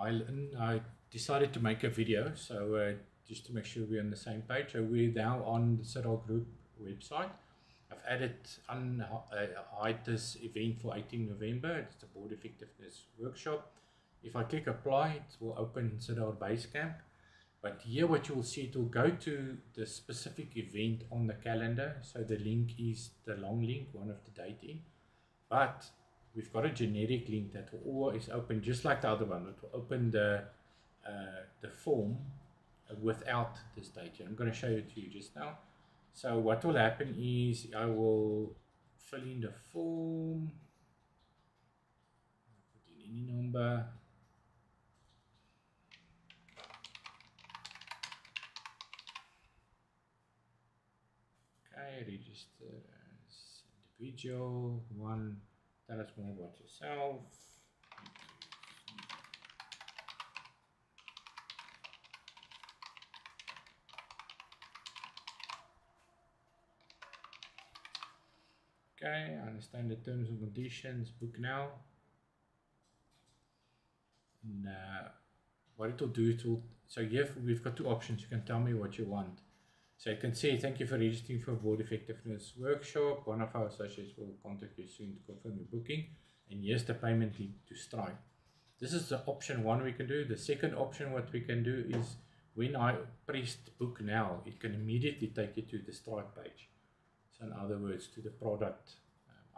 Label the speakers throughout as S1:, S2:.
S1: I decided to make a video, so just to make sure we're on the same page. So we're now on the CITAL Group website. I've added hide this event for 18 November. It's a board effectiveness workshop. If I click apply, it will open CITAL Basecamp. But here what you will see, it will go to the specific event on the calendar. So the link is the long link, one of the date. But we've got a generic link that will always open just like the other one. It will open the form without this date. I'm going to show it to you just now. So what will happen is I will fill in the form, put in any number. Okay, register as individual. One, tell us more about yourself. Okay, I understand the terms and conditions, book now. And what it will do, so here we've got two options. You can tell me what you want. So you can say, thank you for registering for a board effectiveness workshop. One of our associates will contact you soon to confirm your booking. And here's the payment link to Stripe. This is the option one we can do. The second option, what we can do is when I pressed book now, it can immediately take you to the Stripe page. So in other words, to the product.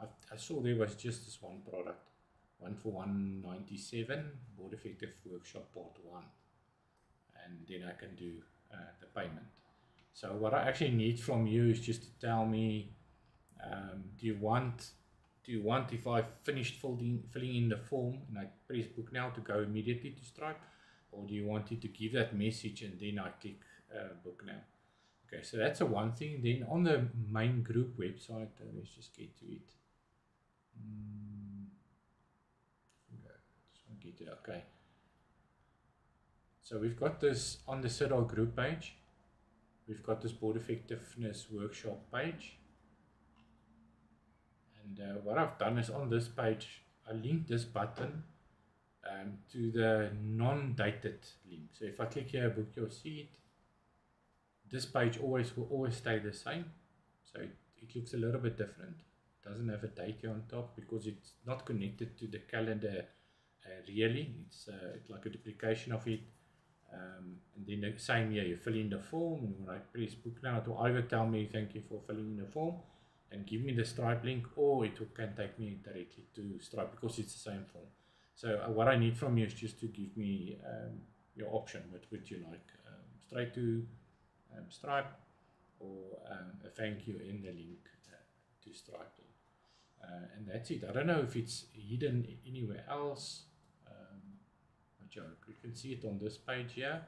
S1: I saw there was just this one product, one for 197, board effective workshop part 1. And then I can do the payment. So what I actually need from you is just to tell me, do you want if I finished filling in the form and I press book now to go immediately to Stripe, or do you want it to give that message and then I click book now? Okay, so that's a one thing. Then on the main group website, let's just get to it. Just want to get to it. Okay. So we've got this on the CITAL group page. We've got this board effectiveness workshop page. And what I've done is on this page, I linked this button to the non-dated link. So if I click here, book your seat, this page will always stay the same. So it looks a little bit different. It doesn't have a date here on top because it's not connected to the calendar really. It's like a duplication of it. And then the same here, you fill in the form, and when I press book now, it will either tell me thank you for filling in the form and give me the Stripe link, or it can take me directly to Stripe because it's the same form. So what I need from you is just to give me your option. What would you like? Straight to Stripe, or a thank you in the link to Stripe. And that's it. I don't know if it's hidden anywhere else. But you can see it on this page here,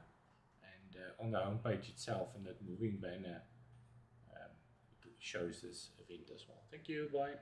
S1: and on the home page itself, and that moving banner it shows this event as well. Thank you. Bye.